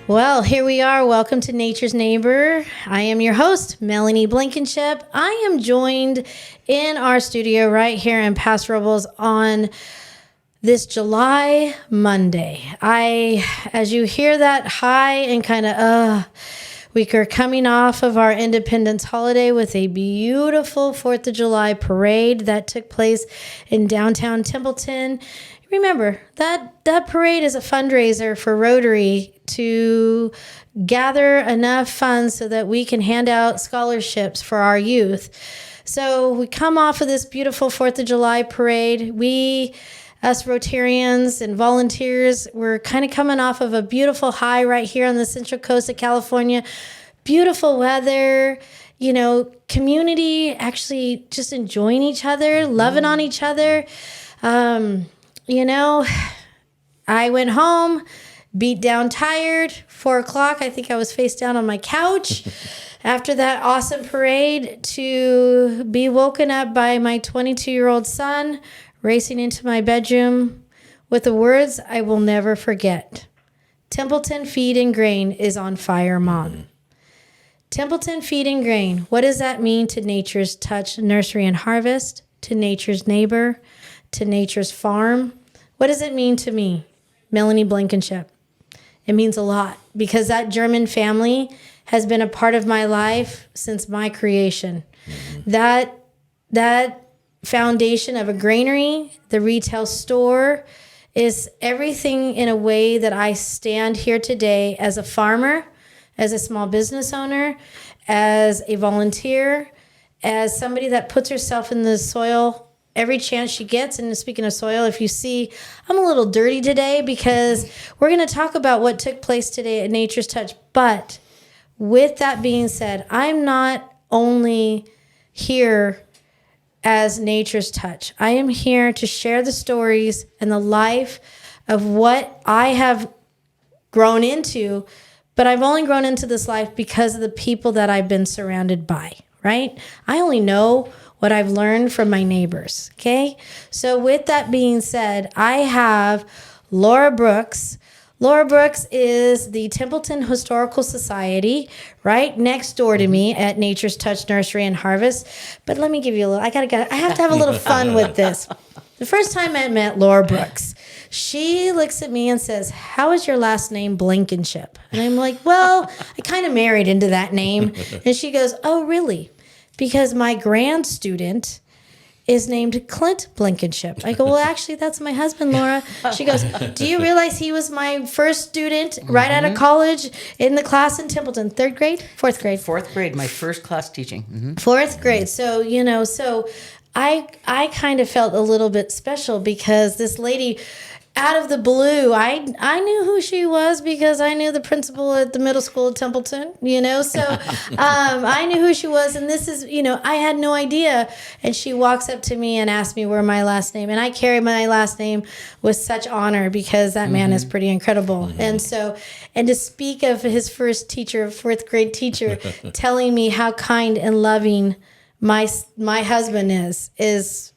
Well, here we are. Welcome to Nature's Neighbor. I am your host, Melanie Blankenship. I am joined in our studio right here in Paso Robles on this July Monday. As you hear that high and kind of, we are coming off of our Independence holiday with a beautiful 4th of July parade that took place in downtown Templeton. Remember, that parade is a fundraiser for Rotary to gather enough funds so that we can hand out scholarships for our youth. So we come off of this beautiful 4th of July parade. Us Rotarians and volunteers, we're kind of coming off of a beautiful high right here on the Central Coast of California. Beautiful weather, community actually just enjoying each other, loving on each other. I went home, beat down, tired, 4 o'clock. I think I was face down on my couch after that awesome parade to be woken up by my 22-year-old son racing into my bedroom with the words I will never forget. Templeton Feed and Grain is on fire, Mom. Templeton Feed and Grain. What does that mean to Nature's Touch Nursery and Harvest, to Nature's Neighbor, to Nature's Farm? What does it mean to me, Melanie Blankenship? It means a lot because that German family has been a part of my life since my creation. That foundation of a granary, the retail store, is everything in a way that I stand here today as a farmer, as a small business owner, as a volunteer, as somebody that puts herself in the soil every chance she gets. And speaking of soil, if you see, I'm a little dirty today because we're going to talk about what took place today at Nature's Touch. But with that being said, I'm not only here as Nature's Touch. I am here to share the stories and the life of what I have grown into, but I've only grown into this life because of the people that I've been surrounded by, right? I only know what I've learned from my neighbors, okay? So with that being said, I have Laura Brooks. Laura Brooks is the Templeton Historical Society right next door to me at Nature's Touch Nursery and Harvest. But let me give you a little, I have to have a little fun with this. The first time I met Laura Brooks, she looks at me and says, "How is your last name Blankenship?" And I'm like, well, I kind of married into that name. And she goes, "Oh, really? Because my grand student is named Clint Blankenship." I go, "Well, actually, that's my husband, Laura." She goes, "Do you realize he was my first student right out of college in the class in Templeton? 3rd grade? 4th grade? 4th grade, my first class teaching. Mm-hmm. 4th grade. So, so I kind of felt a little bit special because this lady, out of the blue, I knew who she was because I knew the principal at the middle school at Templeton, so I knew who she was. And this is, I had no idea. And she walks up to me and asks me where my last name, and I carry my last name with such honor because that man is pretty incredible. And to speak of his first teacher, 4th grade teacher, telling me how kind and loving my husband is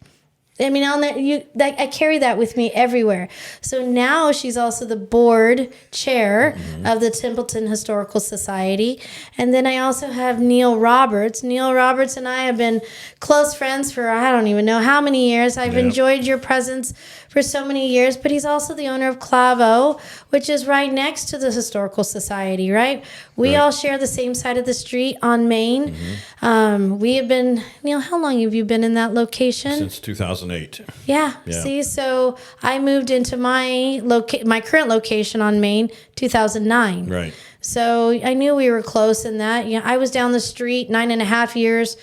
I carry that with me everywhere. So now she's also the board chair of the Templeton Historical Society. And then I also have Neil Roberts. Neil Roberts and I have been close friends for I don't even know how many years. I've enjoyed your presence for so many years, but he's also the owner of Clavo, which is right next to the Historical Society, right? We all share the same side of the street on Main. We have been, Neil, how long have you been in that location? Since 2008. Yeah. See, so I moved into my current location on Main 2009. Right. So I knew we were close in that. I was down the street 9.5 years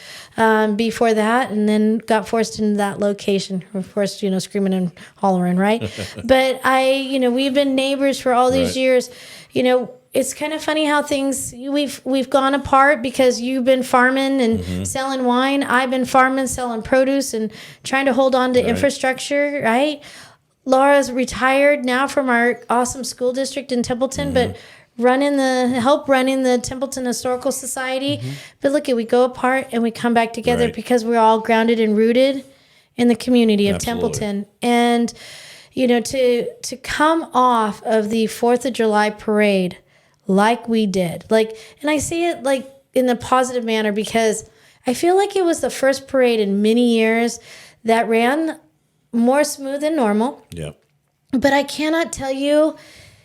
before that, and then got forced into that location. Of course, screaming and hollering, right? But we've been neighbors for all these years. It's kind of funny how we've gone apart because you've been farming and selling wine. I've been farming, selling produce, and trying to hold on to infrastructure, right? Laura's retired now from our awesome school district in Templeton, but running the Templeton Historical Society. But look, we go apart and we come back together because we're all grounded and rooted in the community of Templeton. And to come off of the 4th of July parade like we did. Like, and I say it like in a positive manner because I feel like it was the first parade in many years that ran more smooth than normal. Yeah. But I cannot tell you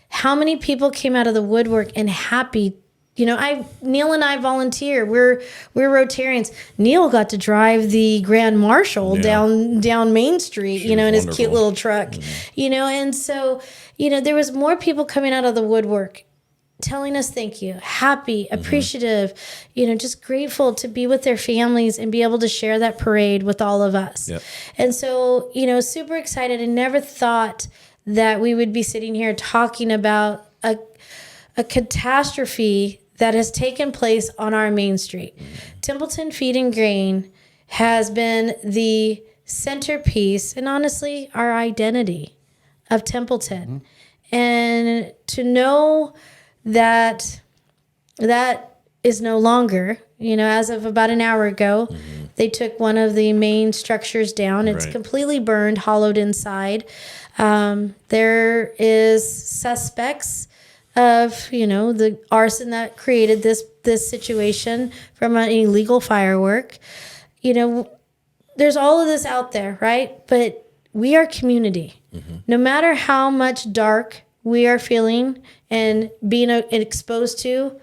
how many people came out of the woodwork and happy. You know, Neil and I volunteer. We're Rotarians. Neil got to drive the Grand Marshal down Main Street, you know, in his cute little truck, you know. And so, you know, there was more people coming out of the woodwork telling us thank you, happy, appreciative, you know, just grateful to be with their families and be able to share that parade with all of us. Yep. And so, you know, super excited and never thought that we would be sitting here talking about a catastrophe that has taken place on our main street. Templeton Feed and Grain has been the centerpiece and honestly our identity of Templeton. And to know that is no longer, you know, as of about an hour ago, they took one of the main structures down. It's completely burned, hollowed inside. There is suspects of, you know, the arson that created this situation from an illegal firework. You know, there's all of this out there, right? But we are community. No matter how much dark we are feeling and being exposed to,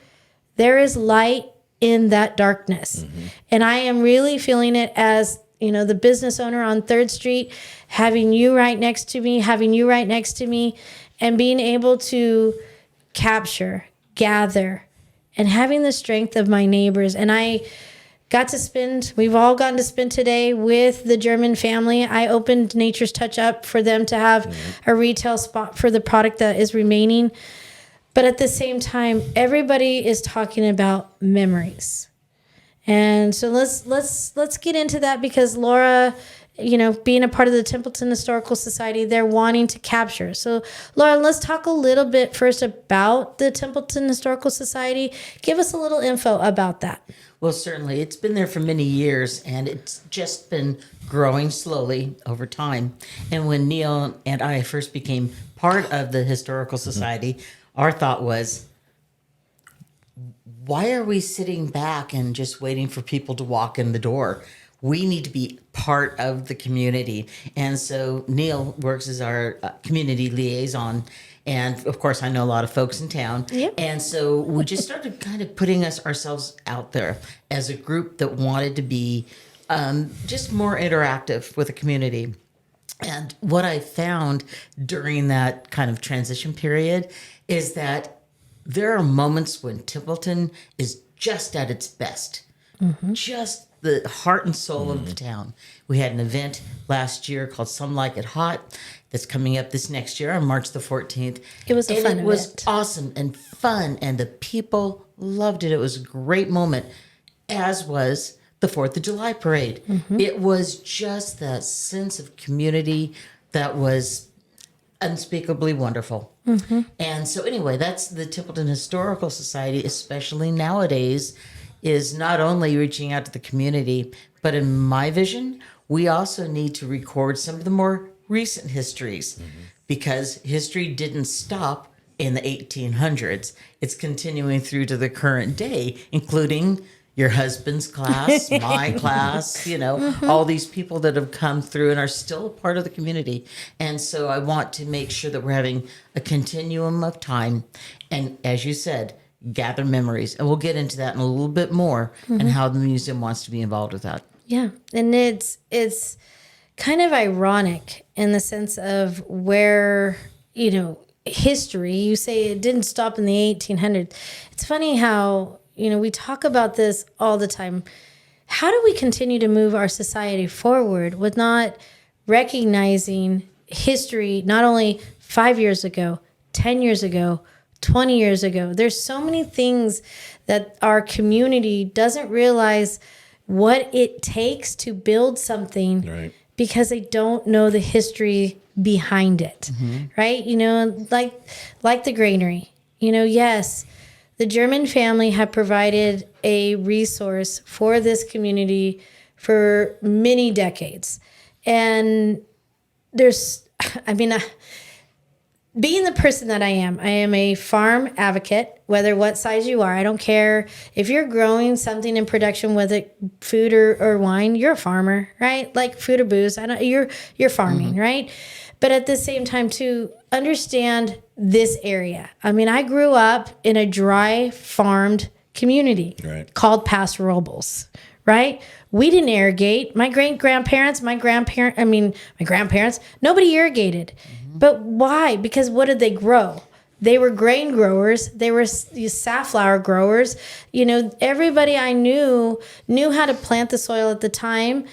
there is light in that darkness. And I am really feeling it as, you know, the business owner on 3rd Street, having you right next to me, and being able to capture, gather, and having the strength of my neighbors. And we've all gotten to spend today with the German family. I opened Nature's Touch up for them to have a retail spot for the product that is remaining. But at the same time, everybody is talking about memories. And so let's get into that because Laura, you know, being a part of the Templeton Historical Society, they're wanting to capture. So Laura, let's talk a little bit first about the Templeton Historical Society. Give us a little info about that. Well, certainly. It's been there for many years, and it's just been growing slowly over time. And when Neil and I first became part of the Historical Society, our thought was, why are we sitting back and just waiting for people to walk in the door? We need to be part of the community. And so Neil works as our community liaison. And of course, I know a lot of folks in town. Yep. And so we just started kind of putting ourselves out there as a group that wanted to be just more interactive with the community. And what I found during that kind of transition period is that there are moments when Templeton is just at its best, just the heart and soul of the town. We had an event last year called Some Like It Hot that's coming up this next year on March the 14th. It was a fun event. It was awesome and fun, and the people loved it. It was a great moment, as was the 4th of July parade. It was just that sense of community that was unspeakably wonderful. And so anyway, that's the Templeton Historical Society, especially nowadays, is not only reaching out to the community, but in my vision, we also need to record some of the more recent histories because history didn't stop in the 1800s. It's continuing through to the current day, including your husband's class, my class, you know, all these people that have come through and are still a part of the community. And so I want to make sure that we're having a continuum of time. And as you said, gather memories. And we'll get into that in a little bit more and how the museum wants to be involved with that. Yeah. And it's kind of ironic in the sense of where, you know, history, you say it didn't stop in the 1800s. It's funny how, you know, we talk about this all the time. How do we continue to move our society forward with not recognizing history, not only 5 years ago, 10 years ago, 20 years ago? There's so many things that our community doesn't realize what it takes to build something because they don't know the history behind it, right? You know, like the granary, you know, yes, the German family had provided a resource for this community for many decades. And being the person that I am a farm advocate, whether what size you are. I don't care if you're growing something in production, whether food or wine, you're a farmer, right? Like food or booze. You're farming, right? But at the same time, to understand this area. I mean, I grew up in a dry farmed community called Paso Robles, right? We didn't irrigate. My grandparents, nobody irrigated. But why? Because what did they grow? They were grain growers. They were safflower growers. Everybody I knew how to plant the soil at the time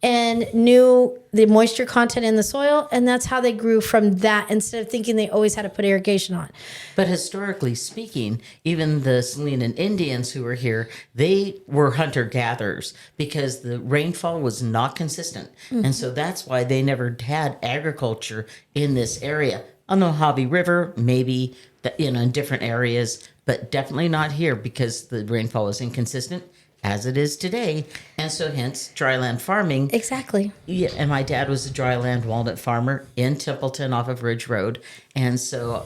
and knew the moisture content in the soil. And that's how they grew from that, instead of thinking they always had to put irrigation on. But historically speaking, even the Salinan Indians who were here, they were hunter-gatherers because the rainfall was not consistent. And so that's why they never had agriculture in this area. On the Mojave River, maybe in different areas, but definitely not here because the rainfall was inconsistent, as it is today. And so hence dryland farming. Exactly. Yeah, and my dad was a dryland walnut farmer in Templeton off of Ridge Road. And so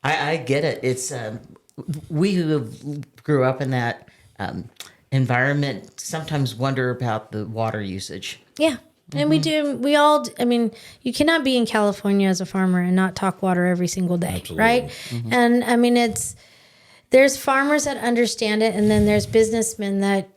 I get it. It's we who grew up in that environment sometimes wonder about the water usage. Yeah. And we do. We all. I mean, you cannot be in California as a farmer and not talk water every single day, Absolutely. right? And I mean, there's farmers that understand it, and then there's businessmen that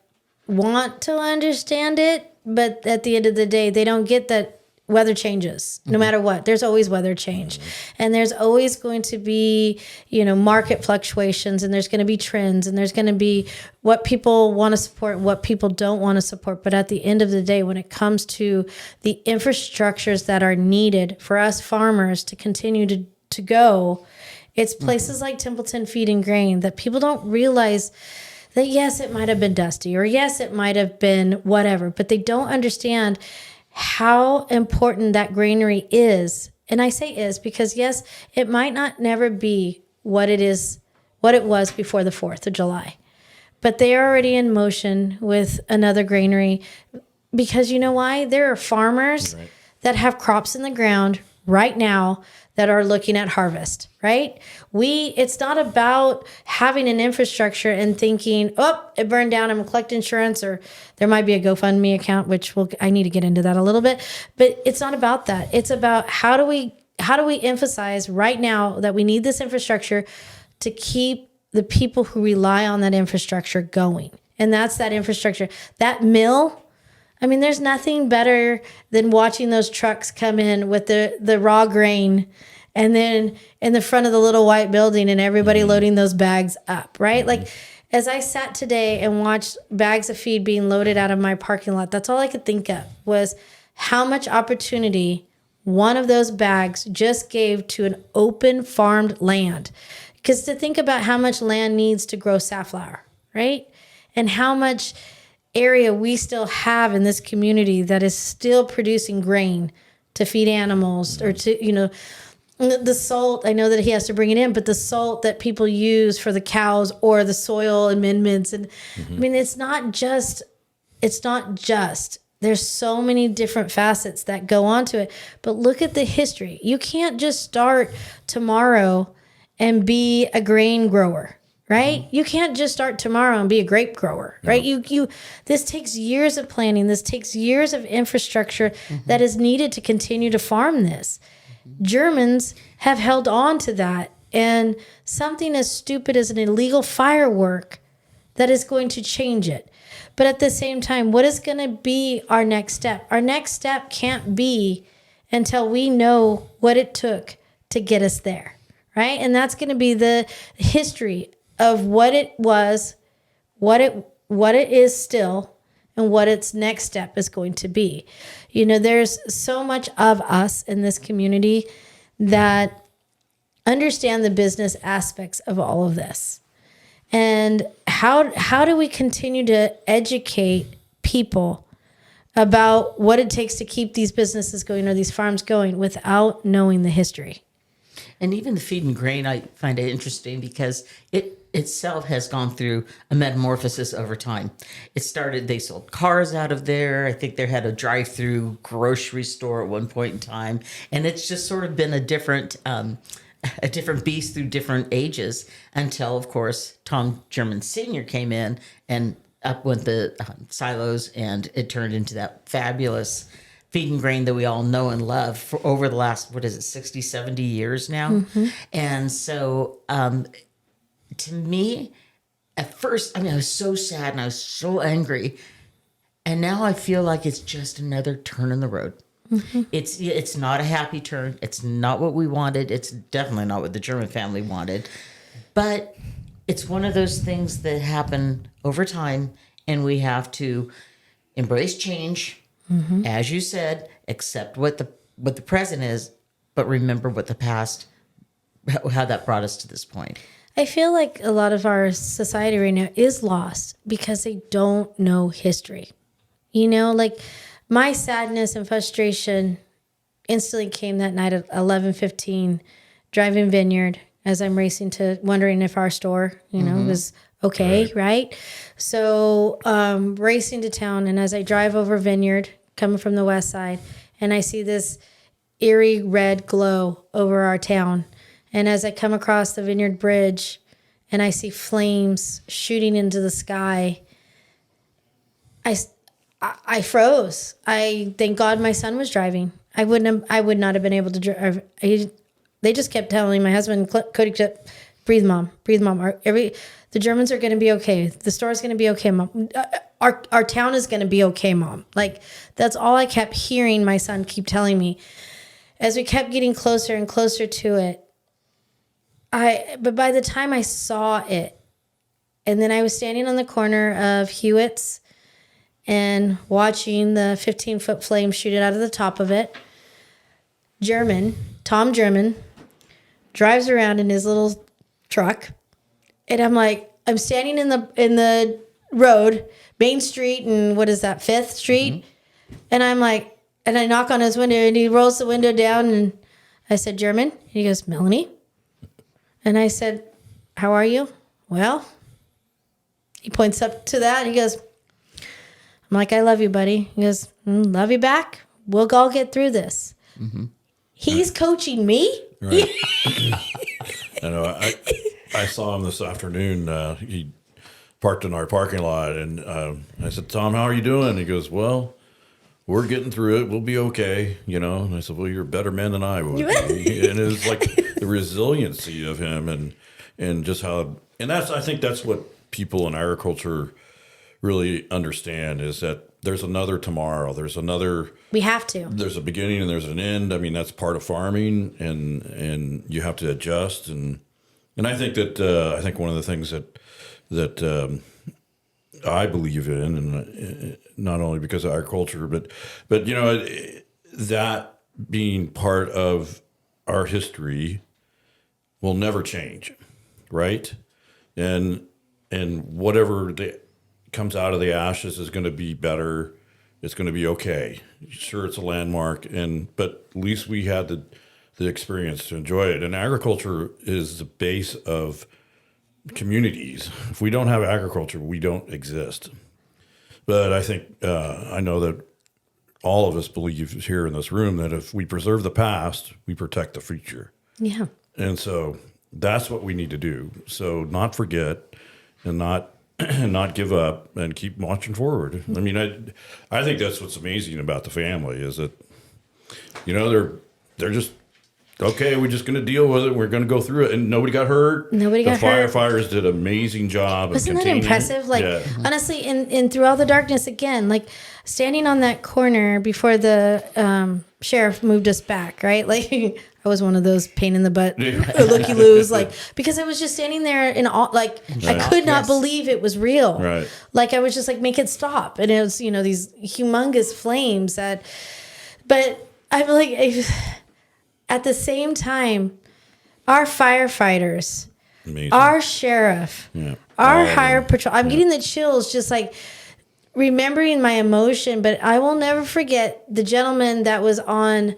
want to understand it, but at the end of the day, they don't get that weather changes no matter what. There's always weather change, and there's always going to be, market fluctuations, and there's going to be trends, and there's going to be what people want to support and what people don't want to support. But at the end of the day, when it comes to the infrastructures that are needed for us farmers to continue to go, it's places like Templeton Feed and Grain that people don't realize that, yes, it might have been dusty, or yes, it might have been whatever, but they don't understand how important that granary is. And I say is because, yes, it might not never be what it was before the 4th of July, but they are already in motion with another granary, because you know why? There are farmers that have crops in the ground right now that are looking at harvest, right? It's not about having an infrastructure and thinking, oh, it burned down, I'm gonna collect insurance, or there might be a GoFundMe account, which I need to get into that a little bit. But it's not about that. It's about how do we emphasize right now that we need this infrastructure to keep the people who rely on that infrastructure going. And that's that infrastructure. That mill, I mean, there's nothing better than watching those trucks come in with the raw grain, and then in the front of the little white building and everybody loading those bags up, right? Like, as I sat today and watched bags of feed being loaded out of my parking lot, that's all I could think of was how much opportunity one of those bags just gave to an open farmed land. Because to think about how much land needs to grow safflower, right? And how much area we still have in this community that is still producing grain to feed animals, or to, the salt. I know that he has to bring it in, but the salt that people use for the cows, or the soil amendments. And I mean, it's not just, there's so many different facets that go onto it, but look at the history. You can't just start tomorrow and be a grain grower. Right? You can't just start tomorrow and be a grape grower, right? This takes years of planning. This takes years of infrastructure that is needed to continue to farm this. Germans have held on to that, and something as stupid as an illegal firework that is going to change it. But at the same time, what is going to be our next step? Our next step can't be until we know what it took to get us there, right? And that's going to be the history of what it was, what it is still, and what its next step is going to be. There's so much of us in this community that understand the business aspects of all of this. And how do we continue to educate people about what it takes to keep these businesses going, or these farms going, without knowing the history? And even the feed and grain, I find it interesting because it itself has gone through a metamorphosis over time. It started, they sold cars out of there. I think they had a drive-through grocery store at one point in time. And it's just sort of been a different a different beast through different ages until, of course, Tom German Sr. came in and up went the silos, and it turned into that fabulous feed and grain that we all know and love for over the last, 60, 70 years now. And so to me, at first, I mean, I was so sad and I was so angry. And now I feel like it's just another turn in the road. It's not a happy turn. It's not what we wanted. It's definitely not what the German family wanted. But it's one of those things that happen over time, and we have to embrace change, as you said, accept what the present is, but remember what the past, how that brought us to this point. I feel like a lot of our society right now is lost because they don't know history. You know, like my sadness and frustration instantly came that night at 11:15, driving Vineyard as I'm racing to wondering if our store, was okay, right? So racing to town, and as I drive over Vineyard, coming from the west side, and I see this eerie red glow over our town. And as I come across the Vineyard Bridge and I see flames shooting into the sky, I froze. I thank God my son was driving. I would not have been able to drive. They just kept telling my husband, Cody, kept, breathe, mom. The Germans are going to be okay. The store is going to be okay, mom. Our town is going to be okay, mom. Like, that's all I kept hearing my son keep telling me. As we kept getting closer and closer to it, but by the time I saw it, and then I was standing on the corner of Hewitt's and watching the 15-foot flame shoot it out of the top of it, Tom German, drives around in his little truck, and I'm standing in the road, Main Street, and what is that, 5th Street? And and I knock on his window, and he rolls the window down, and I said, German? And he goes, Melanie? And I said, how are you? Well, he points up to that, and he goes, I'm like, I love you, buddy. He goes, love you back. We'll all get through this. He's coaching me. Right. I know. I saw him this afternoon. He parked in our parking lot, and I said, Tom, how are you doing? He goes, well, we're getting through it. We'll be okay, And I said, well, you're a better man than I would be. And it's like the resiliency of him, and just how, and I think that's what people in agriculture really understand, is that there's another tomorrow. We have to. There's a beginning and there's an end. I mean, that's part of farming, and you have to adjust. And I think that one of the things that I believe in, and not only because of agriculture, but that being part of our history will never change, right? And whatever comes out of the ashes is going to be better. It's going to be okay. Sure, it's a landmark, but at least we had the experience to enjoy it. And agriculture is the base of communities. If we don't have agriculture, we don't exist. But I think I know that all of us believe here in this room that if we preserve the past, we protect the future. Yeah. And so that's what we need to do. So not forget, and not give up, and keep marching forward. I mean, I think that's what's amazing about the family, is that, they're just, okay, we're just going to deal with it. We're going to go through it, and nobody got hurt. The firefighters did an amazing job. Wasn't that impressive? Honestly, in through all the darkness, again, like standing on that corner before the sheriff moved us back, right? Like, I was one of those pain in the butt, looky-loos, because I was just standing there in all, I could not believe it was real. Right. Like, I was just like, make it stop. And it was, these humongous flames but I'm like, at the same time, our firefighters, amazing. Our sheriff, our higher patrol, I'm getting the chills just like remembering my emotion, but I will never forget the gentleman that was on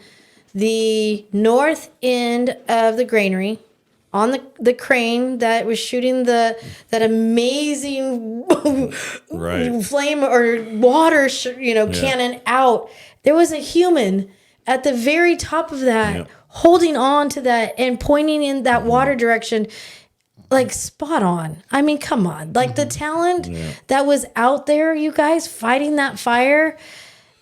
the north end of the granary, on the crane that was shooting that amazing flame or water cannon out. There was a human at the very top of that, holding on to that and pointing in that water direction, like spot on. I mean, come on. Like the talent that was out there, you guys, fighting that fire,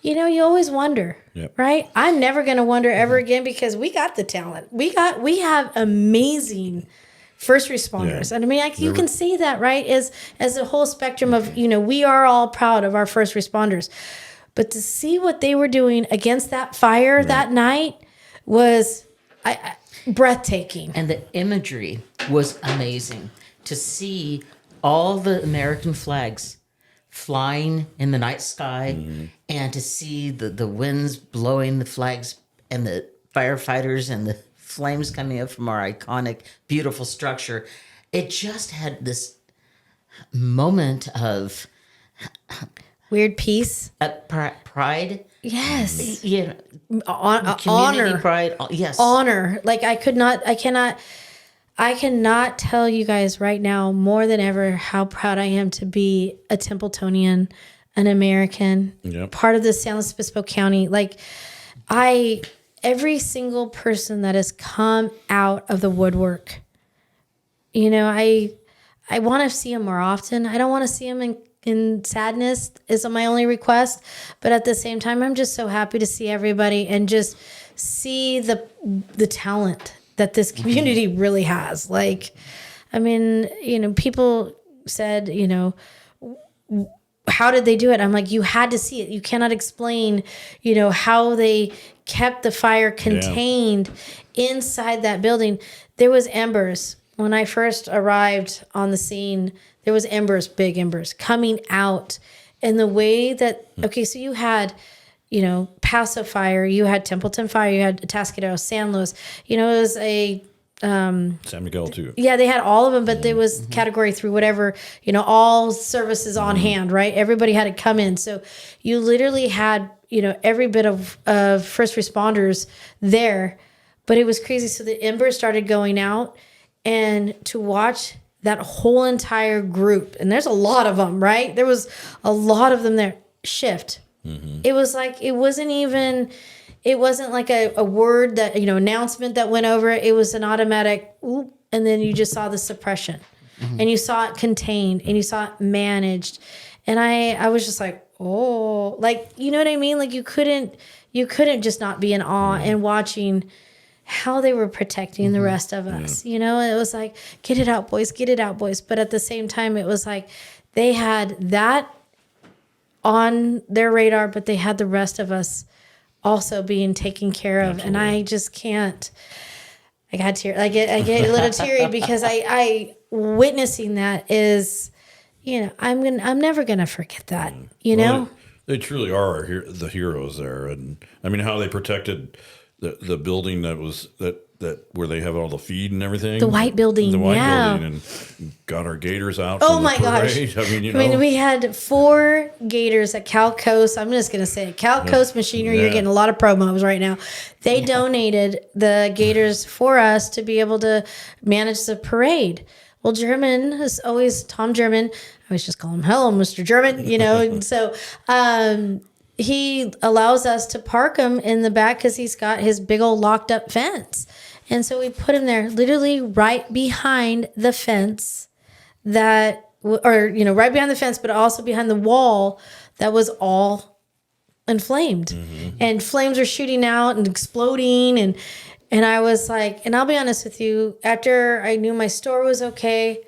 you know, you always wonder, right? I'm never going to wonder ever again because we got the talent. We have amazing first responders. And I mean, you can see that, right? As a whole spectrum of, you know, we are all proud of our first responders. But to see what they were doing against that fire that night was breathtaking. And the imagery was amazing. To see all the American flags flying in the night sky and to see the winds blowing the flags and the firefighters and the flames coming up from our iconic, beautiful structure. It just had this moment of weird peace. Pride. Yes. You know, community honor. pride. Yes. Honor. Like I cannot tell you guys right now more than ever how proud I am to be a Templetonian, an American, part of the San Luis Obispo County. Like every single person that has come out of the woodwork, you know, I want to see them more often. I don't want to see them in sadness is my only request. But at the same time, I'm just so happy to see everybody and just see the talent that this community really has. Like, I mean, you know, people said, you know, how did they do it? I'm like, you had to see it. You cannot explain, you know, how they kept the fire contained inside that building. There was embers. When I first arrived on the scene, there was embers, big embers, coming out. And the way that, so you had, you know, Paso Fire, you had Templeton Fire, you had Atascadero, San Luis. You know, it was a... San Miguel, too. Yeah, they had all of them, but there was category 3, whatever, you know, all services on hand, right? Everybody had to come in. So you literally had, you know, every bit of first responders there. But it was crazy. So the embers started going out, and to watch that whole entire group, and there's a lot of them, right? There was a lot of them there, shift. It was like, it wasn't like a word that, you know, announcement that went over. It was an automatic, oop, and then you just saw the suppression. And you saw it contained, and you saw it managed. And I was just like, oh, like, you know what I mean? Like you couldn't just not be in awe and watching how they were protecting the rest of us. You know, it was like, get it out, boys, get it out, boys. But at the same time, it was like they had that on their radar, but they had the rest of us also being taken care of. Absolutely. And I just can't, I get a little teary because I witnessing that is, you know, I'm never going to forget that, you know? They truly are the heroes there. And I mean, how they protected the building that where they have all the feed and everything. The white building. The white building, and got our gators out. Oh my gosh. I mean, you know. We had 4 gators at Cal Coast. I'm just going to say it. Cal Coast Machinery, you're getting a lot of promos right now. They donated the gators for us to be able to manage the parade. Well, German is always Tom German. I always just call him, hello, Mr. German, you know. And so he allows us to park him in the back because he's got his big old locked up fence. And so we put him there literally right behind the fence right behind the fence, but also behind the wall that was all inflamed. And flames were shooting out and exploding. And I was like, and I'll be honest with you, after I knew my store was okay,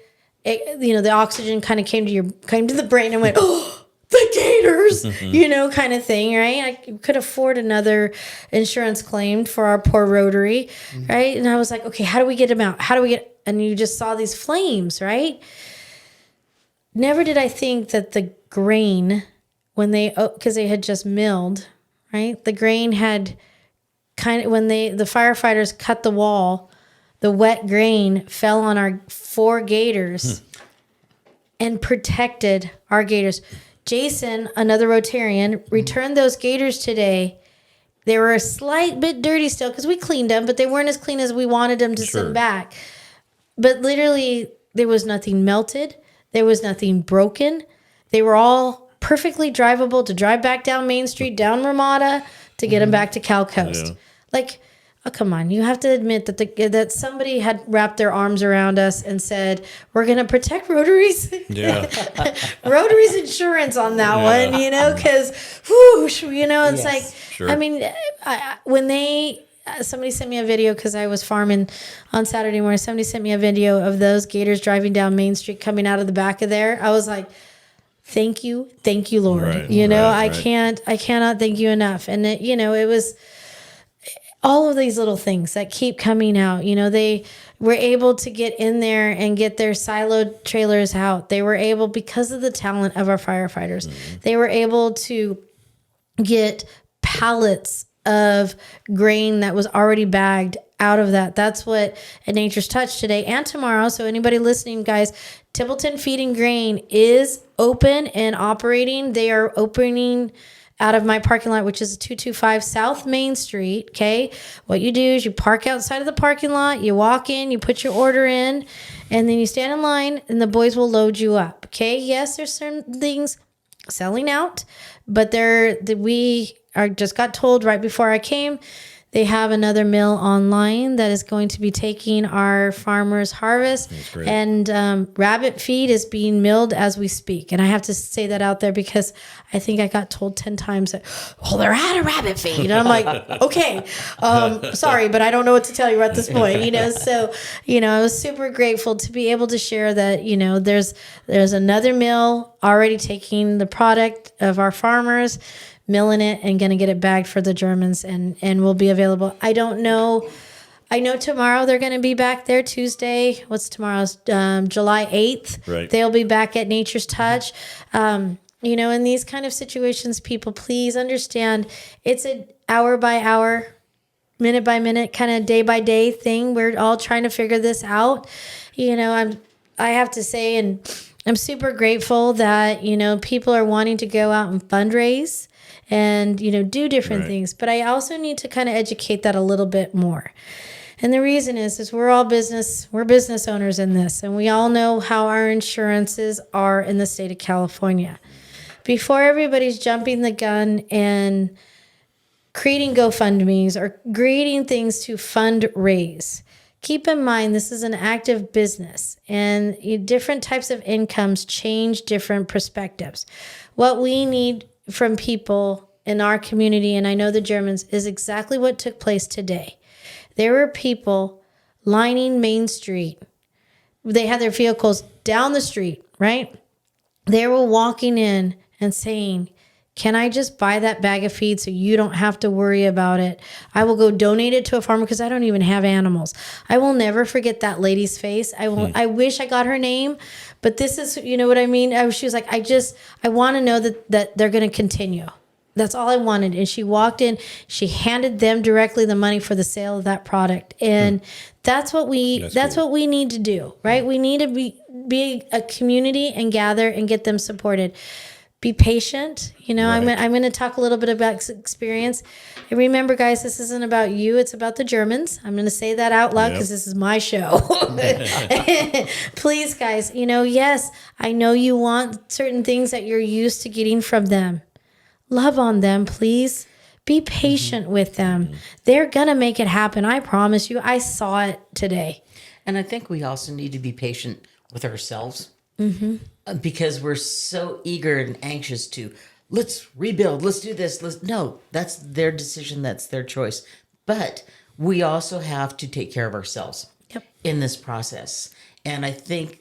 the oxygen kind of came to the brain and went, oh, the gators, you know, kind of thing, right? I could afford another insurance claim for our poor Rotary, right? And I was like, okay, how do we get them out? And you just saw these flames, right? Never did I think that the grain, because they had just milled, right? The grain had when the firefighters cut the wall, the wet grain fell on our 4 gators and protected our gators. Jason, another Rotarian, returned those gators today. They were a slight bit dirty still because we cleaned them, but they weren't as clean as we wanted them to send back. But literally, there was nothing melted. There was nothing broken. They were all perfectly drivable to drive back down Main Street, down Ramada, to get them back to Cal Coast. Yeah. Like, Oh, come on. You have to admit that that somebody had wrapped their arms around us and said, we're going to protect Rotary's. Yeah. Rotary's insurance on that Yeah. one, because, it's Yes. like, Sure. I mean, when somebody sent me a video because I was farming on Saturday morning. Somebody sent me a video of those gators driving down Main Street coming out of the back of there. I was like, thank you, Lord. Right, I right. I cannot thank you enough. And it was all of these little things that keep coming out. They were able to get in there and get their siloed trailers out. They were able, because of the talent of our firefighters, they were able to get pallets of grain that was already bagged out of that. That's what at Nature's Touch today and tomorrow. So anybody listening, guys, Templeton Feed and Grain is open and operating. They are opening out of my parking lot, which is 225 South Main Street. Okay. What you do is you park outside of the parking lot, you walk in, you put your order in, and then you stand in line and the boys will load you up. Okay. Yes, there's certain things selling out, but we are just got told right before I came, they have another mill online that is going to be taking our farmers' harvest. That's great. And rabbit feed is being milled as we speak. And I have to say that out there because I think I got told 10 times that, they're out of rabbit feed. And I'm like, okay, sorry, but I don't know what to tell you at this point. So, I was super grateful to be able to share that, there's another mill already taking the product of our farmers, milling it, and going to get it bagged for the Germans and will be available. I don't know. I know tomorrow they're going to be back there. Tuesday. What's tomorrow's? July 8th. Right. They'll be back at Nature's Touch. In these kind of situations, people, please understand it's an hour by hour, minute by minute, kind of day by day thing. We're all trying to figure this out. I have to say, and I'm super grateful that, people are wanting to go out and fundraise and, do different Right. things. But I also need to kind of educate that a little bit more. And the reason is we're business owners in this, and we all know how our insurances are in the state of California. Before everybody's jumping the gun and creating GoFundMes or creating things to fundraise, keep in mind this is an active business, and different types of incomes change different perspectives. What we need from people in our community, and I know the Germans, is exactly what took place today. There were people lining Main Street. They had their vehicles down the street, right? They were walking in and saying, can I just buy that bag of feed so you don't have to worry about it? I will go donate it to a farmer because I don't even have animals. I will never forget that lady's face. I wish I got her name, but this is, what I mean? She was like, I want to know that they're going to continue. That's all I wanted. And she walked in, she handed them directly the money for the sale of that product. And that's what what we need to do, right? We need to be a community and gather and get them supported. Be patient. Right. I'm going to talk a little bit about experience. And remember, guys, this isn't about you. It's about the Germans. I'm going to say that out loud because this is my show. Please, guys, yes, I know you want certain things that you're used to getting from them. Love on them, please. Be patient with them. They're going to make it happen. I promise you. I saw it today. And I think we also need to be patient with ourselves because we're so eager and anxious to, let's rebuild, let's do this. No, that's their decision. That's their choice. But we also have to take care of ourselves in this process. And I think,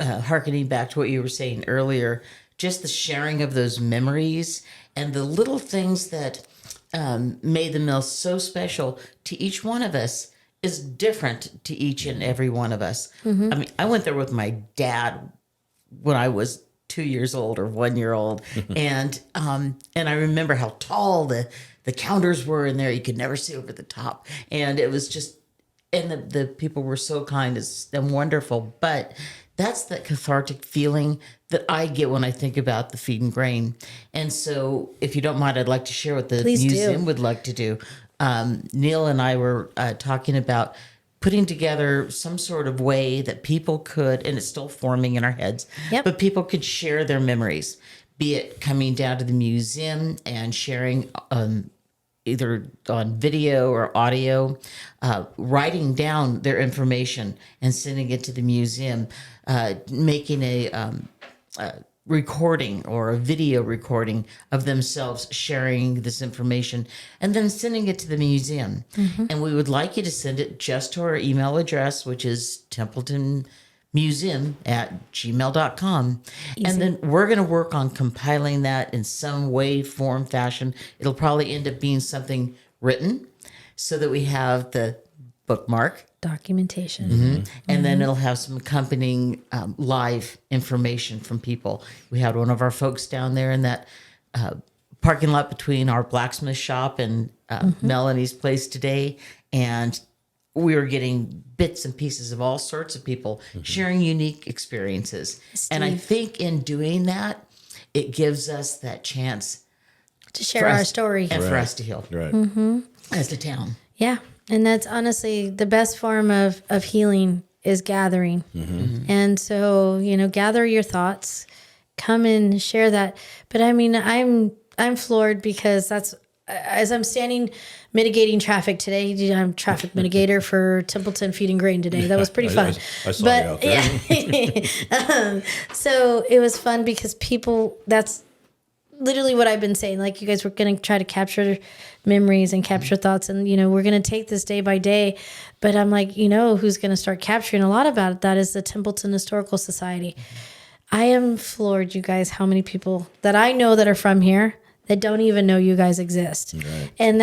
hearkening back to what you were saying earlier, just the sharing of those memories and the little things that made the mill so special to each one of us is different to each and every one of us. I mean, I went there with my dad when I was 2 years old or 1 year old. And I remember how tall the counters were in there. You could never see over the top. And it was just, and the people were so kind and wonderful. But that's that cathartic feeling that I get when I think about the feed and grain. And so if you don't mind, I'd like to share what the museum would like to do. Neil and I were talking about putting together some sort of way that people could, and it's still forming in our heads, but people could share their memories, be it coming down to the museum and sharing either on video or audio, writing down their information and sending it to the museum, making a recording or a video recording of themselves sharing this information, and then sending it to the museum. And we would like you to send it just to our email address, which is templetonmuseum@gmail.com. And then we're going to work on compiling that in some way, form, fashion. It'll probably end up being something written so that we have the bookmark. Documentation. And then it'll have some accompanying live information from people. We had one of our folks down there in that parking lot between our blacksmith shop and Melanie's place today. And we were getting bits and pieces of all sorts of people sharing unique experiences. And I think in doing that, it gives us that chance To share our story. and for us to heal Right. as a town. Yeah. And that's honestly the best form of healing is gathering. And so, gather your thoughts, come and share that. But I mean, I'm floored because that's, as I'm standing mitigating traffic today, I'm traffic mitigator for Templeton Feed and Grain today. That was pretty fun. I saw you out there. So it was fun because that's literally what I've been saying. Like, you guys were going to try to capture memories and capture thoughts. And, we're going to take this day by day. But I'm like, who's going to start capturing a lot about that is the Templeton Historical Society. I am floored, you guys, how many people that I know that are from here that don't even know you guys exist. Right. And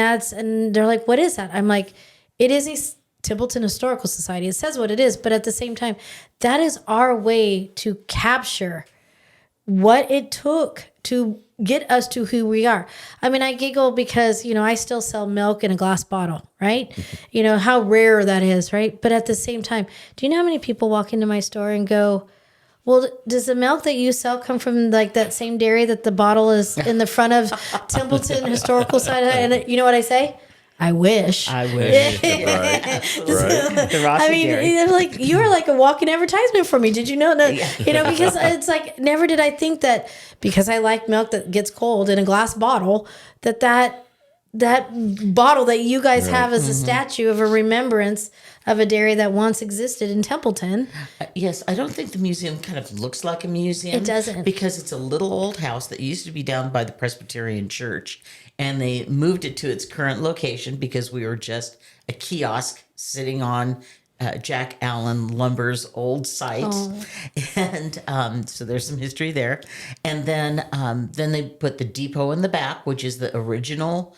they're like, what is that? I'm like, it is a Templeton Historical Society. It says what it is. But at the same time, that is our way to capture what it took to get us to who we are. I mean, I giggle because, I still sell milk in a glass bottle, right? How rare that is, right? But at the same time, do you know how many people walk into my store and go, well, does the milk that you sell come from like that same dairy that the bottle is in the front of Templeton Historical Society? And you know what I say? I wish. Right. The Rossi I mean, dairy. you're like a walking advertisement for me. Did you know that? Because it's like, never did I think that because I like milk that gets cold in a glass bottle, that bottle that you guys have as a statue of a remembrance of a dairy that once existed in Templeton. Yes, I don't think the museum kind of looks like a museum. It doesn't. Because it's a little old house that used to be down by the Presbyterian Church. And they moved it to its current location because we were just a kiosk sitting on Jack Allen Lumber's old site. Oh. And so there's some history there. And then they put the depot in the back, which is the original.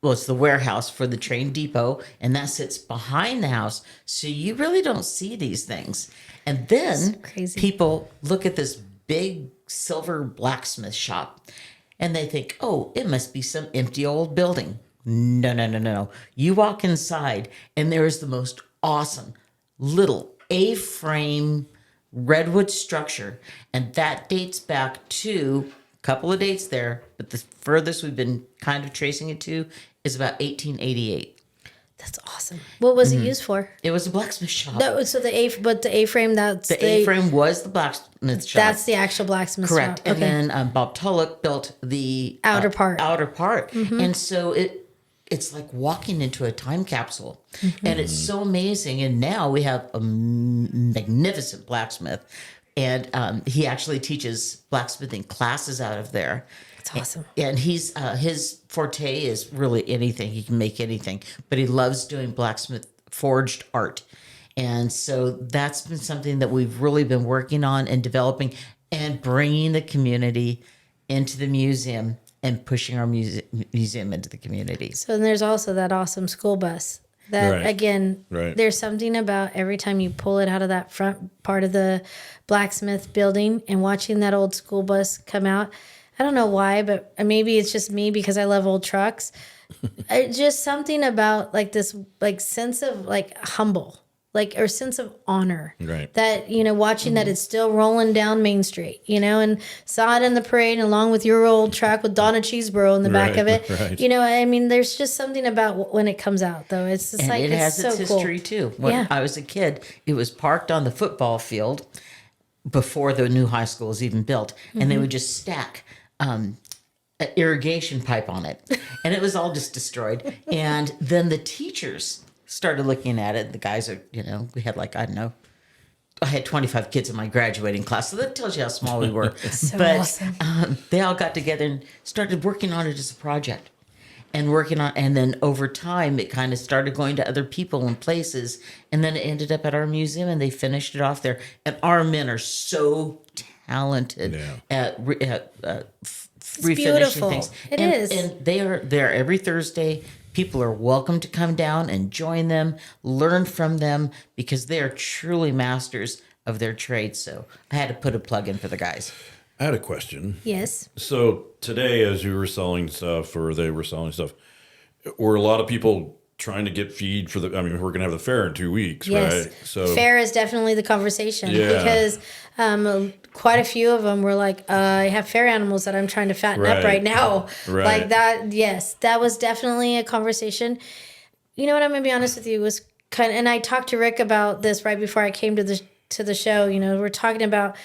Well, it's the warehouse for the train depot, and that sits behind the house. So you really don't see these things. And then crazy. People look at this big silver blacksmith shop, and they think, oh, it must be some empty old building. No. You walk inside, and there is the most awesome little A-frame redwood structure, and that dates back to a couple of dates there, but the furthest we've been kind of tracing it to is about 1888. That's awesome. What was it used for? It was a blacksmith shop. So the A-frame, that's The A-frame was the blacksmith shop. That's the actual blacksmith correct. shop. And then Bob Tulloch built the Outer part. And so it's like walking into a time capsule. And it's so amazing. And now we have a magnificent blacksmith. And he actually teaches blacksmithing classes out of there. That's awesome. And he's his forte is really anything. He can make anything. But he loves doing blacksmith forged art. And so that's been something that we've really been working on and developing and bringing the community into the museum and pushing our museum into the community. So then there's also that awesome school bus. That Right. again, Right. there's something about every time you pull it out of that front part of the blacksmith building and watching that old school bus come out. I don't know why, but maybe it's just me because I love old trucks. Just something about like this like sense of like humble, like or sense of honor. Right. That, watching that it's still rolling down Main Street, and saw it in the parade along with your old truck with Donna Cheeseboro in the back of it. Right. There's just something about when it comes out though. It's just And like, it has it's its so history cool. too. When Yeah. I was a kid, it was parked on the football field before the new high school was even built. And they would just stack an irrigation pipe on it, and it was all just destroyed. And then the teachers started looking at it. The guys are, we had like, I don't know, I had 25 kids in my graduating class, so that tells you how small we were. So but awesome. they all got together and started working on it as a project. And then over time, it kind of started going to other people and places, and then it ended up at our museum, and they finished it off there. And our men are so talented at refinishing beautiful. things. It and, is. and they are there every Thursday. People are welcome to come down and join them, learn from them, because they are truly masters of their trade. So I had to put a plug in for the guys. I had a question. Yes. So today, as you were selling stuff, or they were selling stuff, were a lot of people trying to get feed for the? I mean, we're going to have the fair in 2 weeks, Yes. right? So Fair is definitely the conversation Yeah. because quite a few of them were like, I have fair animals that I'm trying to fatten up Right. right now. Right. Like that. Yes, that was definitely a conversation. You know what? I'm going to be honest with you. It was and I talked to Rick about this right before I came to the show. We're talking about,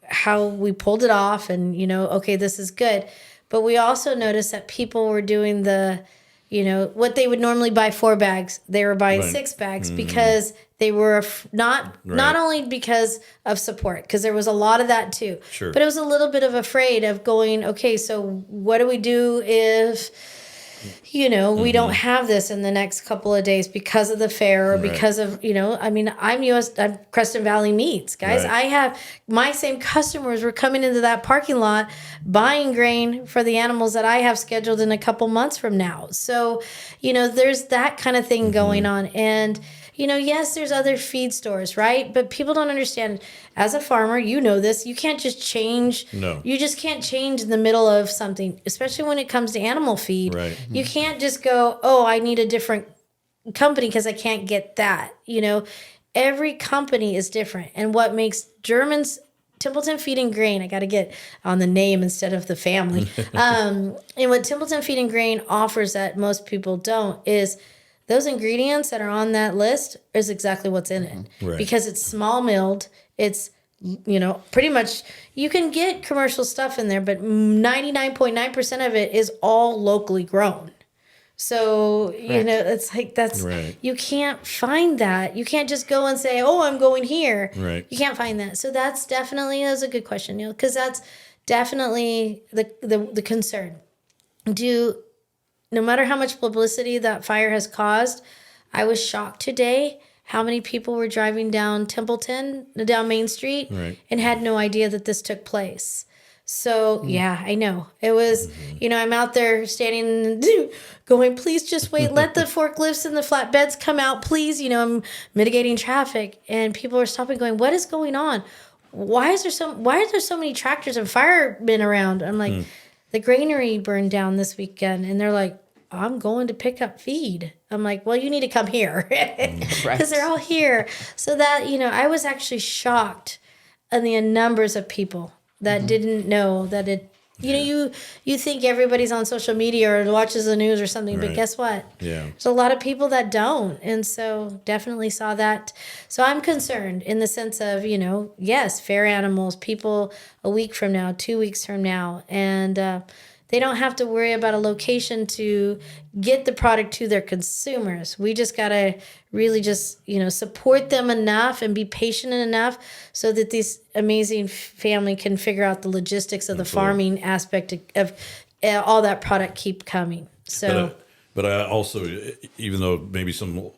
how we pulled it off and, okay, this is good. But we also noticed that people were doing what they would normally buy 4 bags, they were buying Right. 6 bags because they were not only because of support, because there was a lot of that too, Sure. but it was a little bit of afraid of going, okay, so what do we do if, we don't have this in the next couple of days because of the fair or Right. because of, I'm Creston Valley Meats, guys. Right. I have my same customers were coming into that parking lot buying grain for the animals that I have scheduled in a couple months from now. So, there's that kind of thing going on. And, yes, there's other feed stores, right? But people don't understand. As a farmer, this. You can't just change. No. You just can't change in the middle of something, especially when it comes to animal feed. Right. You can't just go, oh, I need a different company because I can't get that. Every company is different. And what makes Templeton Feed and Grain, I got to get on the name instead of the family. And what Templeton Feed and Grain offers that most people don't is those ingredients that are on that list is exactly what's in it. Right. Because it's small milled. It's, pretty much you can get commercial stuff in there, but 99.9% of it is all locally grown. So, it's like Right. you can't find that. You can't just go and say, oh, I'm going here. Right. You can't find that. So that's a good question, because that's definitely the concern. No matter how much publicity that fire has caused, I was shocked today how many people were driving down Main Street, Right. and had no idea that this took place. So, yeah, I know. It was, I'm out there standing going, please just wait. Let the forklifts and the flatbeds come out, please. I'm mitigating traffic. And people are stopping going, what is going on? Why are there so many tractors and firemen around? I'm like, the granary burned down this weekend. And they're like, I'm going to pick up feed. I'm like, well, you need to come here because they're all here. So that, I was actually shocked at the numbers of people that didn't know that it, you think everybody's on social media or watches the news or something, but guess what? Yeah. There's a lot of people that don't. And so definitely saw that. So I'm concerned in the sense of, yes, fair animals, people a week from now, 2 weeks from now, and they don't have to worry about a location to get the product to their consumers. We just got to really just, support them enough and be patient enough so that this amazing family can figure out the logistics of the farming aspect of all that product keep coming. So, But I also, even though maybe some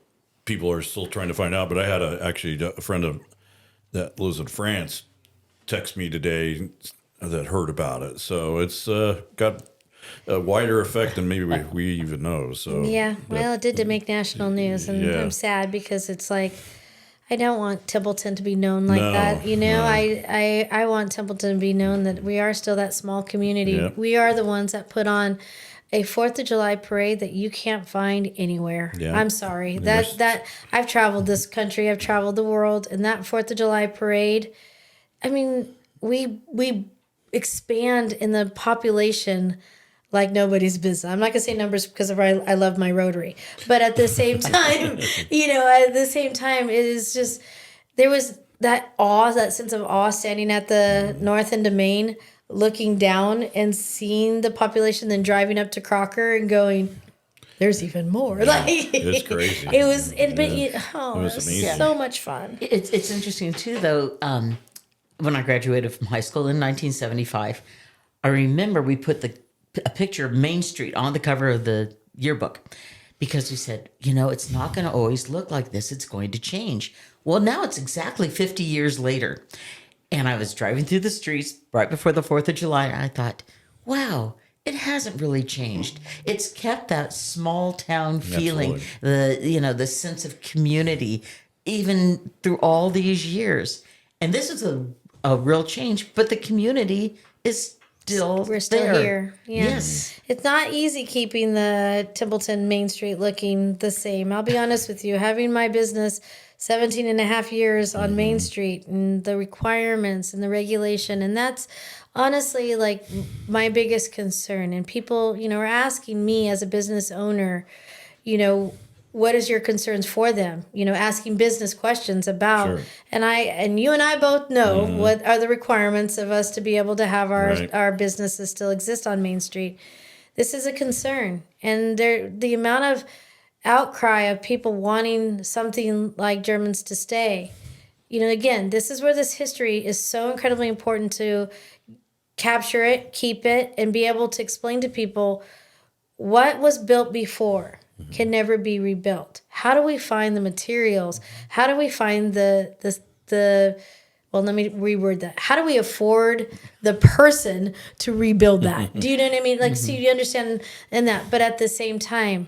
people are still trying to find out, but I had a friend that lives in France text me today that heard about it. So it's got a wider effect than maybe we even know. So yeah, well, it did make national news, and Yeah. I'm sad because it's like, I don't want Templeton to be known like No, that. no. I want Templeton to be known that we are still that small community. Yeah. We are the ones that put on a 4th of July parade that you can't find anywhere. Yeah. I'm sorry. That I've traveled this country, I've traveled the world, and that 4th of July parade, I mean, we expand in the population like nobody's business. I'm not gonna say numbers because I love my Rotary, but at the same time, it is just, there was that sense of awe standing at the north end of Maine. looking down and seeing the population, then driving up to Crocker and going, there's even more. Like, it's crazy. It was, it was was amazing. so much fun. It's interesting too, though. When I graduated from high school in 1975, I remember we put a picture of Main Street on the cover of the yearbook because we said, it's not going to always look like this. It's going to change. Well, now it's exactly 50 years later. And I was driving through the streets right before the 4th of July. And I thought, wow, it hasn't really changed. It's kept that small town feeling, the sense of community, even through all these years. And this is a real change, but the community is We're still there. here. Yeah. Yes. It's not easy keeping the Templeton Main Street looking the same. I'll be honest with you, having my business 17 and a half years on Main Street and the requirements and the regulation. And that's honestly like my biggest concern. And people, are asking me as a business owner, what is your concerns for them? Asking business questions about, Sure. and you and I both know what are the requirements of us to be able to have our businesses still exist on Main Street. This is a concern, and the amount of outcry of people wanting something like Germans to stay. Again, this is where this history is so incredibly important to capture it, keep it, and be able to explain to people what was built before can never be rebuilt. How do we find the materials? How do we find the well, let me reword that. How do we afford the person to rebuild that? Do you know what I mean? Like, so you understand in that. But at the same time,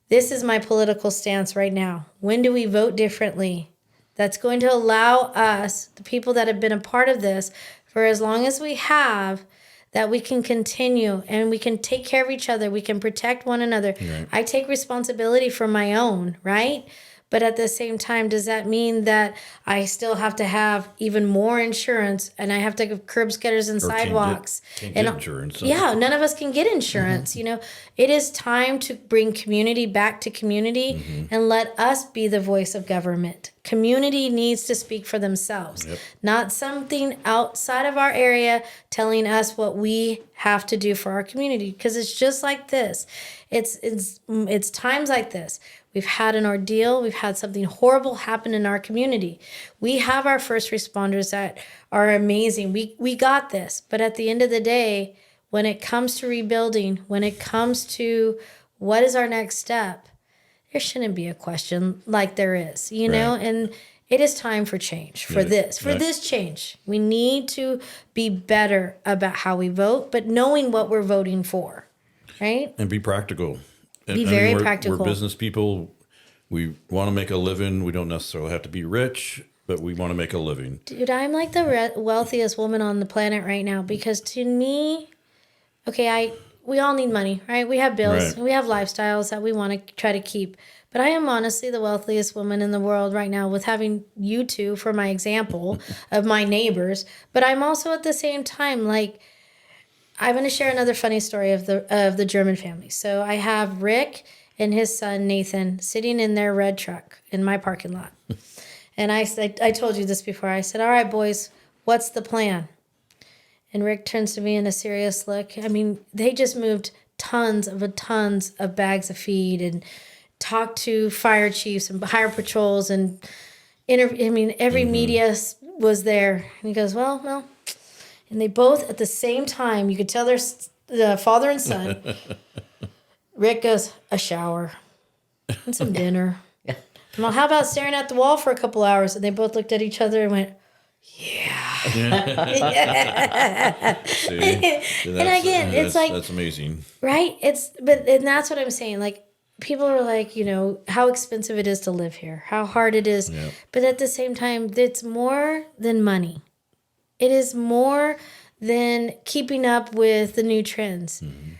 this is my political stance right now. When do we vote differently? That's going to allow us, the people that have been a part of this, for as long as we have, that we can continue and we can take care of each other. We can protect one another. Right. I take responsibility for my own, right? But at the same time, does that mean that I still have to have even more insurance and I have to have curb gutters and sidewalks? Can't get insurance. Yeah, none of us can get insurance. It is time to bring community back to community and let us be the voice of government. Community needs to speak for themselves, not something outside of our area telling us what we have to do for our community. Because it's just like this. It's times like this. We've had an ordeal. We've had something horrible happen in our community. We have our first responders that are amazing. We got this. But at the end of the day, when it comes to rebuilding, when it comes to what is our next step, there shouldn't be a question like there is, and it is time for change for this change. We need to be better about how we vote, but knowing what we're voting for, right? And be practical. Be very practical. We're business people. We want to make a living. We don't necessarily have to be rich, but we want to make a living. Dude, I'm like the wealthiest woman on the planet right now because to me, we all need money, right? We have bills, and we have lifestyles that we want to try to keep. But I am honestly the wealthiest woman in the world right now with having you two for my example of my neighbors. But I'm also at the same time, like, I'm going to share another funny story of the German family. So I have Rick and his son, Nathan, sitting in their red truck in my parking lot. And I told you this before. I said, all right, boys, what's the plan? And Rick turns to me in a serious look. I mean, they just moved tons of bags of feed and talked to fire chiefs and higher patrols and every media was there. And he goes, well. And they both at the same time, you could tell they're the father and son. Rick goes, a shower and some dinner. Well, how about staring at the wall for a couple hours? And they both looked at each other and went, yeah. See, and again, it's like that's amazing, right? And that's what I'm saying. Like people are like, how expensive it is to live here, how hard it is. Yep. But at the same time, it's more than money. It is more than keeping up with the new trends. Mm-hmm.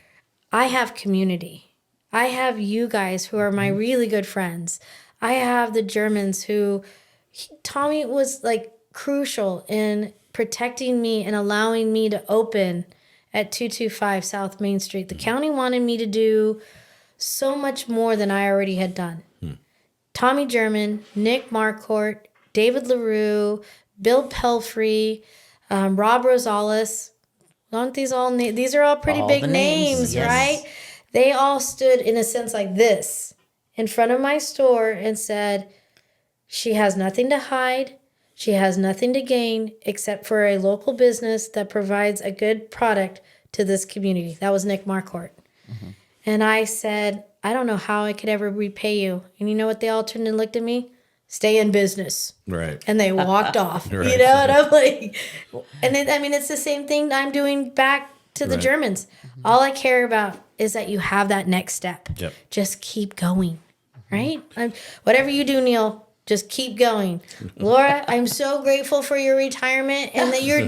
I have community. I have you guys who are my really good friends. I have the Germans who Tommy was like crucial in protecting me and allowing me to open at 225 South Main Street. The county wanted me to do so much more than I already had done. Tommy German, Nick Marcourt, David LaRue, Bill Pelfrey, Rob Rosales, Aren't these all these are all pretty All big the names, yes. right? They all stood in a sense like this in front of my store and said, she has nothing to hide. She has nothing to gain except for a local business that provides a good product to this community. That was Nick Marquardt. Mm-hmm. And I said, I don't know how I could ever repay you. And you know what? They all turned and looked at me? Stay in business. Right. And they walked off, Right. you know? And I'm like, and then, I mean, it's the same thing I'm doing back to the Right. Germans. Mm-hmm. All I care about is that you have that next step. Yep. Just keep going, right? Whatever you do, Neil, just keep going. Laura, I'm so grateful for your retirement and that you're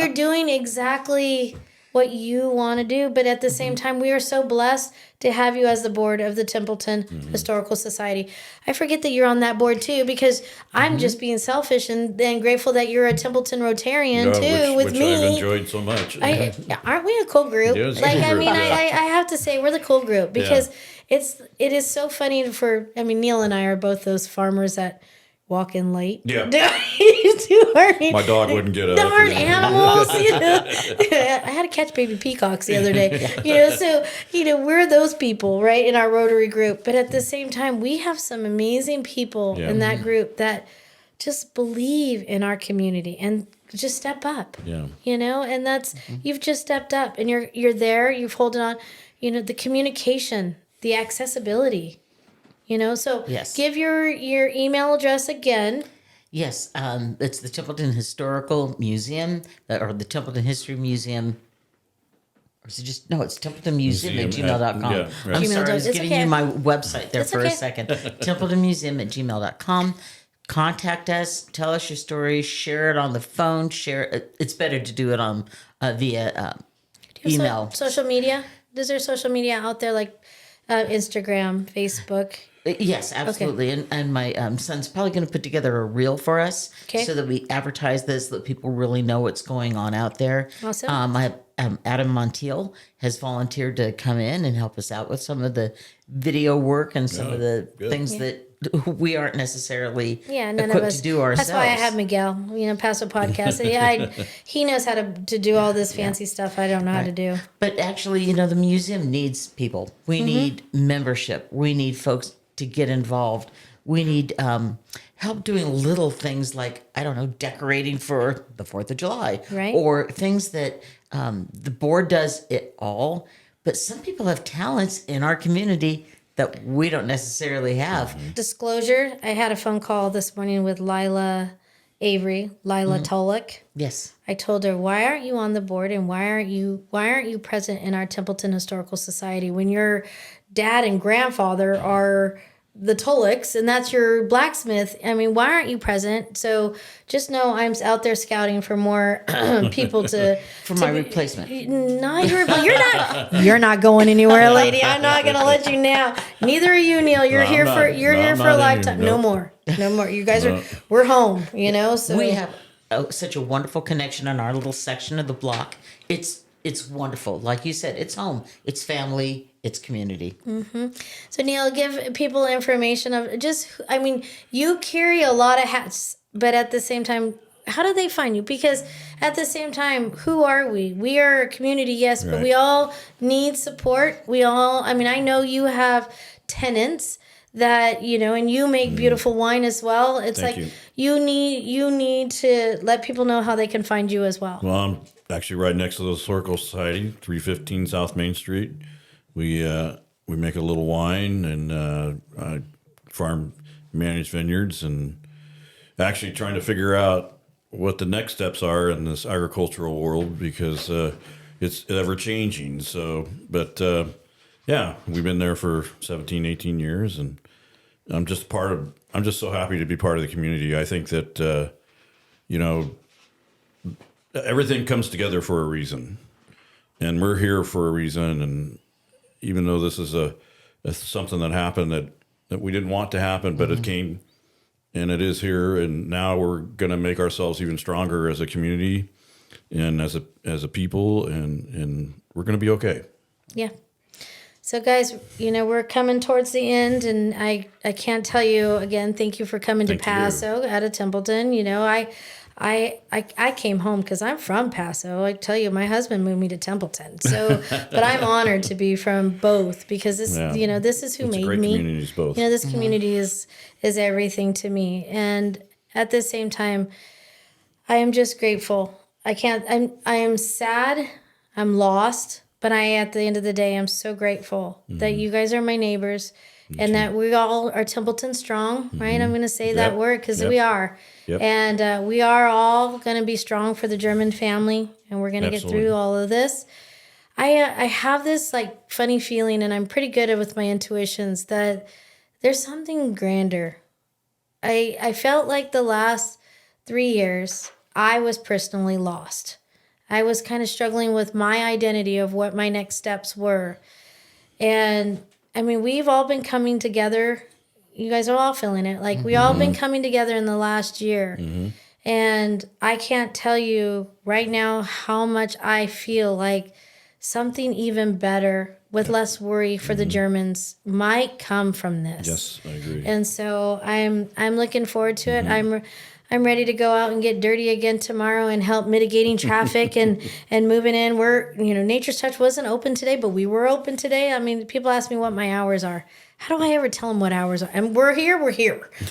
doing exactly what you want to do. But at the same time, we are so blessed to have you as the board of the Templeton Historical Society. I forget that you're on that board too, because I'm just being selfish and grateful that you're a Templeton Rotarian too with which me. I've enjoyed so much. Aren't we a cool group? It is a Like, cool I mean, group, yeah. I have to say we're the cool group because it is so funny Neil and I are both those farmers that walk in late. Yeah. My dog wouldn't get up. Darn animals. I had to catch baby peacocks the other day. So we're those people, right, in our Rotary group. But at the same time, we have some amazing people in that group that just believe in our community and just step up. Yeah. And that's you've just stepped up and you're there, you've held on, the communication, the accessibility. So Yes. give your email address again. Yes, it's the Templeton Historical Museum, or the Templeton History Museum. Or is it just, no, it's Templeton Museum at gmail.com. Yeah, right. I'm sorry, I was It's giving okay. you my website there It's for okay. a second. Templeton Museum at gmail.com. Contact us, tell us your story, share it on the phone, share it. It's better to do it on via email. Social media? Is there social media out there like Instagram, Facebook? Yes, absolutely. And my son's probably going to put together a reel for us so that we advertise this, so that people really know what's going on out there. Awesome. Adam Montiel has volunteered to come in and help us out with some of the video work and some of the things that we aren't necessarily none equipped of us to do ourselves. That's why I have Miguel, Paso Podcast. He knows how to do all this fancy stuff I don't know how to do. But actually, the museum needs people. We need membership. We need folks to get involved. We need help doing little things like, I don't know, decorating for the 4th of July. Right. Or things that the board does it all. But some people have talents in our community that we don't necessarily have. Disclosure, I had a phone call this morning with Lila Tulloch. Yes. I told her, why aren't you on the board and why aren't you present in our Templeton Historical Society when your dad and grandfather are the Tullochs and that's your blacksmith? I mean, why aren't you present? So just know I'm out there scouting for more people For my replacement. No, you're not going anywhere, lady. I'm not gonna let you now. Neither are you, Neil. You're here for a lifetime. No more. You guys we're home. So We have such a wonderful connection in our little section of the block. It's wonderful. Like you said, it's home. It's family. It's community. So Neil, give people information of you carry a lot of hats, but at the same time, how do they find you? Because at the same time, who are we? We are a community, yes, but we all need support. I know you have tenants that, and you make beautiful wine as well. It's Thank you need to let people know how they can find you as well. Well, I'm actually right next to the Historical Society, 315 South Main Street. We make a little wine and farm, manage vineyards, and actually trying to figure out what the next steps are in this agricultural world because it's ever changing. So, but we've been there for 17, 18 years, and I'm just so happy to be part of the community. I think that everything comes together for a reason, and we're here for a reason. And even though this is something that happened that we didn't want to happen, but it came, and it is here, and now we're going to make ourselves even stronger as a community and as a people, and we're going to be okay. Yeah. So guys, we're coming towards the end, and I can't tell you again, thank you for coming to Paso out of Templeton. I came home because I'm from Paso. I tell you, my husband moved me to Templeton. So, but I'm honored to be from both because this, this is who It's made great me. communities both. This community is everything to me. And at the same time, I am just grateful. I am sad. I'm lost. But at the end of the day, I'm so grateful that you guys are my neighbors and that we all are Templeton strong, right? I'm going to say that word because we are. Yep. And we are all going to be strong for the German family, and we're going to get through all of this. I have this like funny feeling, and I'm pretty good with my intuitions, that there's something grander. I felt like the last 3 years, I was personally lost. I was kind of struggling with my identity of what my next steps were. And I mean, we've all been coming together. You guys are all feeling it. Like we all been coming together in the last year. And I can't tell you right now how much I feel like something even better with less worry for the Germans might come from this. Yes, I agree. And so I'm looking forward to it. I'm ready to go out and get dirty again tomorrow and help mitigating traffic and moving in. We're, Nature's Touch wasn't open today, but we were open today. I mean, people ask me what my hours are. How do I ever tell them what hours are? And we're here.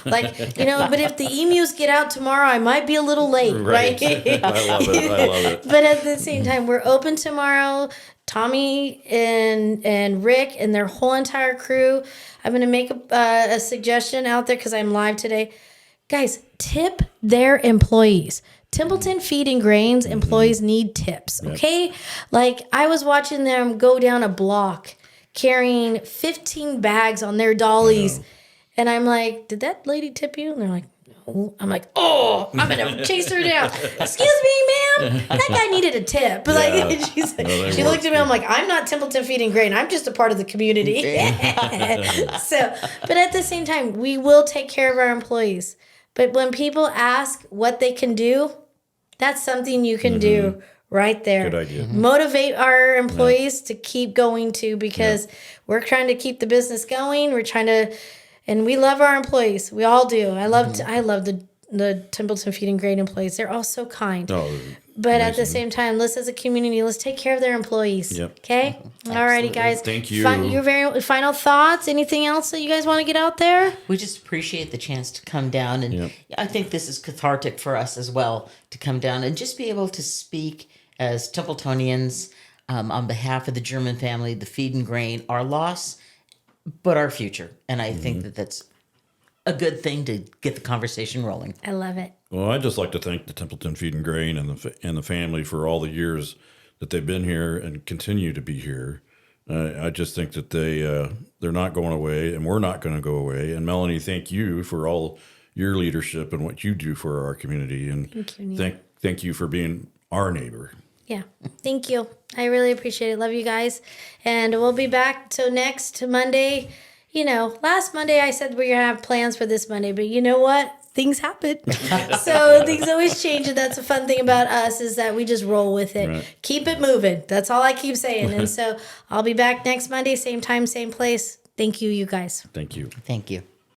Like, but if the emus get out tomorrow, I might be a little late, right? I love it. But at the same time, we're open tomorrow. Tommy and Rick and their whole entire crew. I'm going to make a suggestion out there because I'm live today. Guys, tip their employees. Templeton Feed and Grains employees need tips, okay? Like, I was watching them go down a block carrying 15 bags on their dollies. And I'm like, did that lady tip you? And they're like, no. I'm like, oh, I'm going to chase her down. Excuse me, ma'am. That guy needed a tip. Like, she looked at me. I'm like, I'm not Templeton Feed and Grain. I'm just a part of the community. So, but at the same time, we will take care of our employees. But when people ask what they can do, that's something you can do right there. Good idea. Motivate our employees to keep going too, because we're trying to keep the business going. We're trying to, and we love our employees. We all do. I love the Templeton Feed and Grain employees. They're all so kind. Oh, but at the same time, let's as a community, let's take care of their employees. Yep. Okay? Alrighty, guys. Thank you. Your very final thoughts? Anything else that you guys want to get out there? We just appreciate the chance to come down. And I think this is cathartic for us as well, to come down and just be able to speak as Templetonians on behalf of the German family, the Feed and Grain, our loss, but our future. And I think that that's a good thing to get the conversation rolling. I love it. Well, I'd just like to thank the Templeton Feed and Grain and the family for all the years that they've been here and continue to be here. I just think that they're not going away, and we're not going to go away. And Melanie, thank you for all your leadership and what you do for our community. And thank you, Neil. Thank you for being our neighbor. Yeah, thank you. I really appreciate it. Love you guys. And we'll be back till next Monday. Last Monday I said we're going to have plans for this Monday, but you know what? Things happen. So things always change, and that's a fun thing about us, is that we just roll with it. Right. Keep it moving. That's all I keep saying. And so I'll be back next Monday, same time, same place. Thank you, you guys. Thank you. Thank you.